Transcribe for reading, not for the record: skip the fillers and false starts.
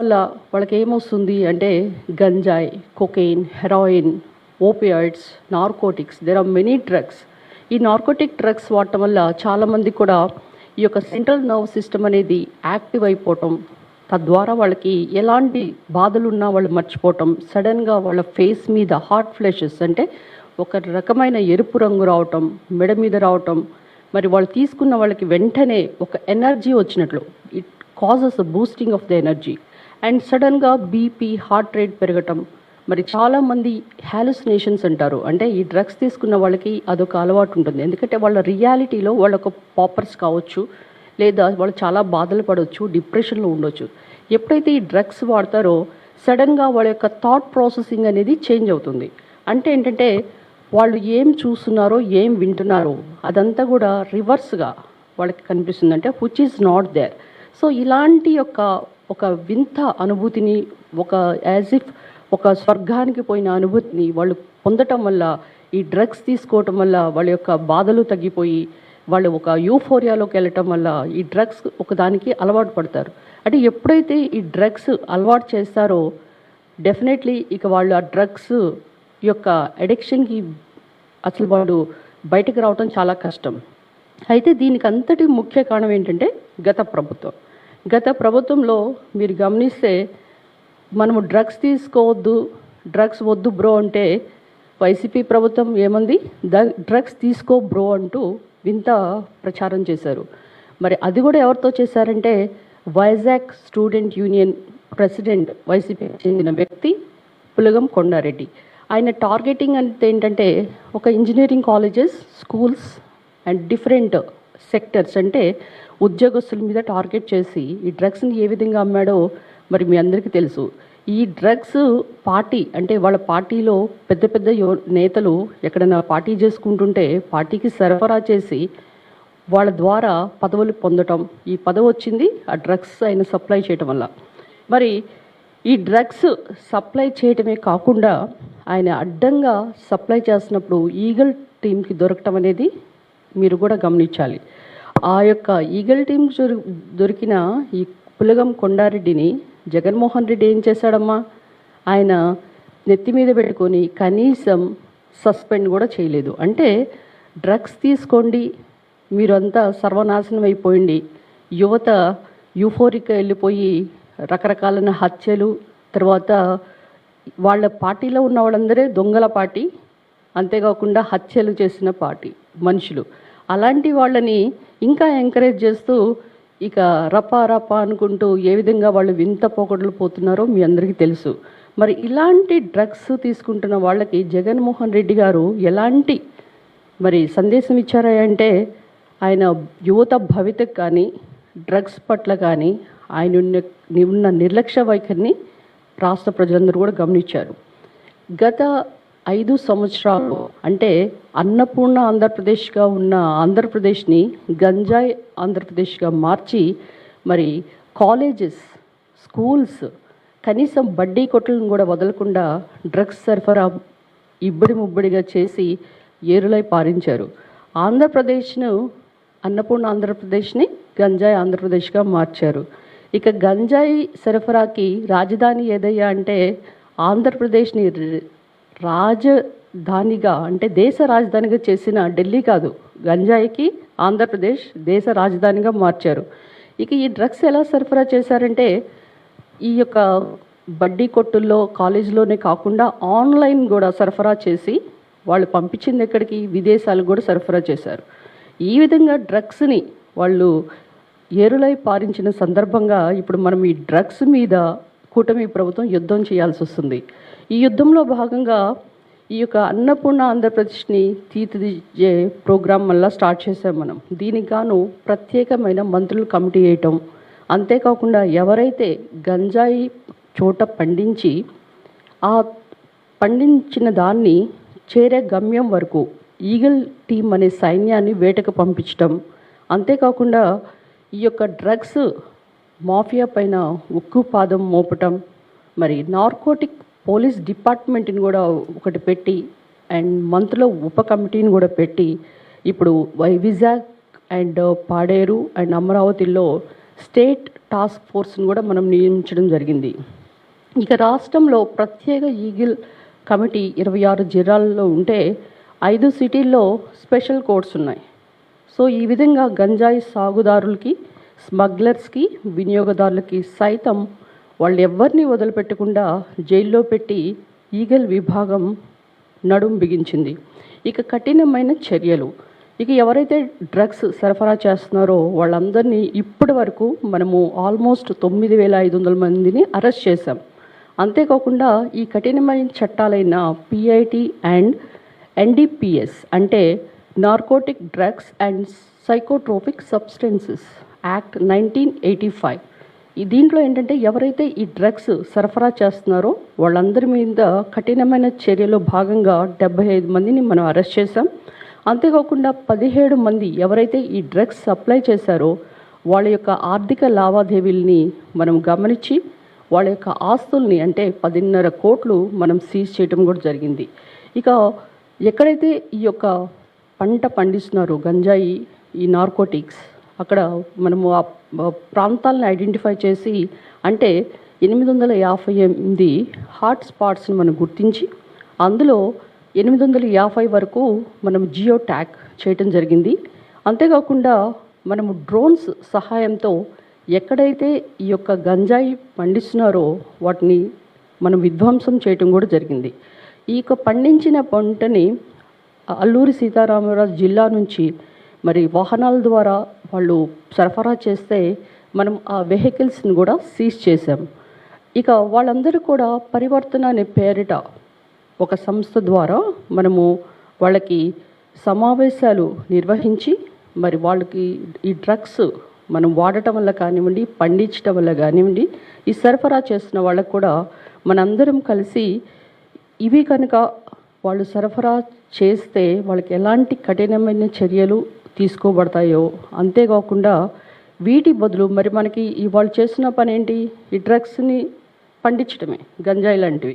వల్ల వాళ్ళకేమొస్తుంది అంటే గంజాయి, cocaine, heroin, opioids, narcotics there are many drugs. ఈ నార్కోటిక్ డ్రగ్స్ వాడటం వల్ల చాలామంది కూడా ఈ యొక్క సెంట్రల్ నర్వ్ సిస్టమ్ అనేది యాక్టివ్ అయిపోవటం, తద్వారా వాళ్ళకి ఎలాంటి బాధలున్నా వాళ్ళు మర్చిపోవటం, సడన్గా వాళ్ళ ఫేస్ మీద హాట్ ఫ్లెషెస్ అంటే ఒక రకమైన ఎరుపు రంగు రావటం, మెడ మీద రావటం, మరి వాళ్ళు తీసుకున్న వాళ్ళకి వెంటనే ఒక ఎనర్జీ వచ్చినట్లు it causes boosting of the energy and సడన్గా బీపీ, హార్ట్ రేట్ పెరగటం. మరి చాలామంది హాలుసినేషన్స్ అంటారు, అంటే ఈ డ్రగ్స్ తీసుకున్న వాళ్ళకి అదొక అలవాటు ఉంటుంది. ఎందుకంటే వాళ్ళ రియాలిటీలో వాళ్ళొక పాపర్స్ కావచ్చు, లేదా వాళ్ళు చాలా బాధలు పడవచ్చు, డిప్రెషన్లో ఉండొచ్చు. ఎప్పుడైతే ఈ డ్రగ్స్ వాడతారో సడన్గా వాళ్ళ యొక్క థాట్ ప్రాసెసింగ్ అనేది చేంజ్ అవుతుంది. అంటే ఏంటంటే వాళ్ళు ఏం చూస్తున్నారో, ఏం వింటున్నారో అదంతా కూడా రివర్స్గా వాళ్ళకి కనిపిస్తుంది, అంటే which is not there. So ఇలాంటి ఒక వింత అనుభూతిని, ఒక యాజ్ ఇఫ్ ఒక స్వర్గానికి పోయిన అనుభూతిని వాళ్ళు పొందటం వల్ల, ఈ డ్రగ్స్ తీసుకోవటం వల్ల వాళ్ళ యొక్క బాధలు తగ్గిపోయి వాళ్ళు ఒక యూఫోరియాలోకి వెళ్ళటం వల్ల ఈ డ్రగ్స్ ఒకదానికి అలవాటు పడతారు. అంటే ఎప్పుడైతే ఈ డ్రగ్స్ అలవాటు చేస్తారో డెఫినెట్లీ ఇక వాళ్ళు ఆ డ్రగ్స్ యొక్క అడిక్షన్కి అసలు వాళ్ళు బయటకు రావటం చాలా కష్టం. అయితే దీనికి అంతటి ముఖ్య కారణం ఏంటంటే గత ప్రభుత్వంలో మీరు గమనిస్తే మనము డ్రగ్స్ తీసుకోవద్దు, డ్రగ్స్ వద్దు బ్రో అంటే వైసీపీ ప్రభుత్వం ఏమంది, డ్రగ్స్ తీసుకో బ్రో అంటూ వింత ప్రచారం చేశారు. మరి అది కూడా ఎవరితో చేశారంటే వైజాగ్ స్టూడెంట్ యూనియన్ ప్రెసిడెంట్, వైసీపీకి చెందిన వ్యక్తి పులగం కొండారెడ్డి. ఆయన టార్గెటింగ్ అంటే ఏంటంటే ఒక engineering colleges, schools and different sectors, అంటే ఉద్యోగస్తుల మీద టార్గెట్ చేసి ఈ డ్రగ్స్ని ఏ విధంగా అమ్మాడో మరి మీ అందరికీ తెలుసు. ఈ డ్రగ్స్ పార్టీ, అంటే వాళ్ళ పార్టీలో పెద్ద పెద్ద నేతలు ఎక్కడైనా పార్టీ చేసుకుంటుంటే పార్టీకి సరఫరా చేసి వాళ్ళ ద్వారా పదవులు పొందటం, ఈ పదవి వచ్చింది ఆ డ్రగ్స్ ఆయన సప్లై చేయటం వల్ల. మరి ఈ డ్రగ్స్ సప్లై చేయటమే కాకుండా ఆయన అడ్డంగా సప్లై చేస్తున్నప్పుడు ఈగల్ టీంకి దొరకటం అనేది మీరు కూడా గమనించాలి. ఆ యొక్క ఈగల్ టీం దొరికిన ఈ పులగం కొండారెడ్డిని జగన్మోహన్ రెడ్డి ఏం చేశాడమ్మా, ఆయన నెత్తి మీద పెట్టుకొని కనీసం సస్పెండ్ కూడా చేయలేదు. అంటే డ్రగ్స్ తీసుకోండి, మీరంతా సర్వనాశనం అయిపోయింది, యువత యూఫోరిక్ వెళ్ళిపోయి రకరకాలైన హత్యలు, తర్వాత వాళ్ళ పార్టీలో ఉన్న వాళ్ళందరే దొంగల పార్టీ, అంతేకాకుండా హత్యలు చేసిన పార్టీ మనుషులు. అలాంటి వాళ్ళని ఇంకా ఎంకరేజ్ చేస్తూ ఇక రపా అనుకుంటూ ఏ విధంగా వాళ్ళు వింత పోకడలు పోతున్నారో మీ అందరికీ తెలుసు. మరి ఇలాంటి డ్రగ్స్ తీసుకుంటున్న వాళ్ళకి జగన్మోహన్ రెడ్డి గారు ఎలాంటి మరి సందేశం ఇచ్చారా అంటే, ఆయన యువత భవితకు కానీ డ్రగ్స్ పట్ల కానీ ఆయన ఉన్న నిర్లక్ష్య వైఖరిని రాష్ట్ర ప్రజలందరూ కూడా గమనించారు. గత 5 సంవత్సరాలు అంటే అన్నపూర్ణ ఆంధ్రప్రదేశ్గా ఉన్న ఆంధ్రప్రదేశ్ని గంజాయి ఆంధ్రప్రదేశ్గా మార్చి మరి కాలేజెస్, స్కూల్స్, కనీసం బడ్డీ కొట్లను కూడా వదలకుండా డ్రగ్స్ సరఫరా ఇబ్బడి ముబ్బడిగా చేసి ఏరులై పారించారు. ఆంధ్రప్రదేశ్ను, అన్నపూర్ణ ఆంధ్రప్రదేశ్ని గంజాయి ఆంధ్రప్రదేశ్గా మార్చారు. ఇక గంజాయి సరఫరాకి రాజధాని ఏదయ్యా అంటే ఆంధ్రప్రదేశ్ని రాజధానిగా, అంటే దేశ రాజధానిగా చేసిన ఢిల్లీ కాదు, గంజాయికి ఆంధ్రప్రదేశ్ దేశ రాజధానిగా మార్చారు. ఇక ఈ డ్రగ్స్ ఎలా సరఫరా చేశారంటే ఈ యొక్క బడ్డీ కొట్టుల్లో, కాలేజీలోనే కాకుండా ఆన్లైన్ కూడా సరఫరా చేసి వాళ్ళు పంపించింది ఎక్కడికి, విదేశాలకు కూడా సరఫరా చేశారు. ఈ విధంగా డ్రగ్స్ని వాళ్ళు ఏరులై పారించిన సందర్భంగా ఇప్పుడు మనం ఈ డ్రగ్స్ మీద కూటమి ప్రభుత్వం యుద్ధం చేయాల్సి వస్తుంది. ఈ యుద్ధంలో భాగంగా ఈ యొక్క అన్నపూర్ణ ఆంధ్రప్రదేశ్ని తీర్చిదిద్దే ప్రోగ్రాం మళ్ళీ స్టార్ట్ చేసాం మనం. దీనికి గాను ప్రత్యేకమైన మంత్రులు కమిటీ వేయటం, అంతేకాకుండా ఎవరైతే గంజాయి చోట పండించి ఆ పండించిన దాన్ని చేరే గమ్యం వరకు ఈగల్ టీం అనే సైన్యాన్ని వేటకు పంపించడం, అంతేకాకుండా ఈ యొక్క డ్రగ్స్ మాఫియా పైన ఉక్కు పాదం మోపటం, మరి నార్కోటిక్ పోలీస్ డిపార్ట్మెంట్ని కూడా ఒకటి పెట్టి అండ్ మంత్రుల ఉప కమిటీని కూడా పెట్టి ఇప్పుడు వైజాగ్ అండ్ పాడేరు అండ్ అమరావతిలో స్టేట్ టాస్క్ ఫోర్స్ని కూడా మనం నియమించడం జరిగింది. ఇక రాష్ట్రంలో ప్రత్యేక ఈగిల్ కమిటీ 26 జిల్లాల్లో ఉంటే 5 సిటీల్లో స్పెషల్ కోర్ట్స్ ఉన్నాయి. సో ఈ విధంగా గంజాయి సాగుదారులకి, స్మగ్లర్స్కి, వినియోగదారులకి సైతం వాళ్ళు ఎవరిని వదిలిపెట్టకుండా జైల్లో పెట్టి ఈగల్ విభాగం నడుం బిగించింది. ఇక కఠినమైన చర్యలు, ఇక ఎవరైతే డ్రగ్స్ సరఫరా చేస్తున్నారో వాళ్ళందరినీ ఇప్పటి వరకు మనము ఆల్మోస్ట్ 9,500 మందిని అరెస్ట్ చేశాం. అంతేకాకుండా ఈ కఠినమైన చట్టాలైన పిఐటి అండ్ ఎన్డిపిఎస్ అంటే narcotic drugs and psychotropic substances act 1985, దీంట్లో ఏంటంటే ఎవరైతే ఈ డ్రగ్స్ సరఫరా చేస్తున్నారో వాళ్ళందరి మీద కఠినమైన చర్యలో భాగంగా 75 మందిని మనం అరెస్ట్ చేశాం. అంతేకాకుండా 17 మంది ఎవరైతే ఈ డ్రగ్స్ సప్లై చేశారో వాళ్ళ యొక్క ఆర్థిక లావాదేవీల్ని మనం గమనించి వాళ్ళ యొక్క ఆస్తుల్ని అంటే 10.5 కోట్లు మనం సీజ్ చేయడం కూడా జరిగింది. ఇక ఎక్కడైతే ఈ యొక్క పంట పండిస్తున్నారో గంజాయి, ఈ నార్కోటిక్స్, అక్కడ మనము ఆ ప్రాంతాలను ఐడెంటిఫై చేసి అంటే 858 హాట్ స్పాట్స్ని మనం గుర్తించి అందులో 850 వరకు మనం జియో ట్యాగ్ చేయటం జరిగింది. అంతేకాకుండా మనము డ్రోన్స్ సహాయంతో ఎక్కడైతే ఈ యొక్క గంజాయి పండిస్తున్నారో వాటిని మనం విధ్వంసం చేయటం కూడా జరిగింది. ఈ యొక్క పండించిన పంటని అల్లూరి సీతారామరాజు జిల్లా నుంచి మరి వాహనాల ద్వారా వాళ్ళు సరఫరా చేస్తే మనం ఆ వెహికల్స్ని కూడా సీజ్ చేశాం. ఇక వాళ్ళందరూ కూడా పరివర్తన అనే పేరిట ఒక సంస్థ ద్వారా మనము వాళ్ళకి సమావేశాలు నిర్వహించి మరి వాళ్ళకి ఈ డ్రగ్స్ మనం వాడటం వల్ల కానివ్వండి, పండించడం వల్ల కానివ్వండి, ఈ సరఫరా చేస్తున్న వాళ్ళకు కూడా మనందరం కలిసి ఇవి కనుక వాళ్ళు సరఫరా చేస్తే వాళ్ళకి ఎలాంటి కఠినమైన చర్యలు తీసుకోబడతాయో, అంతేకాకుండా వీటి బదులు మరి మనకి వాళ్ళు చేస్తున్న పని ఏంటి, ఈ డ్రగ్స్ని పండించడమే, గంజాయి లాంటివి.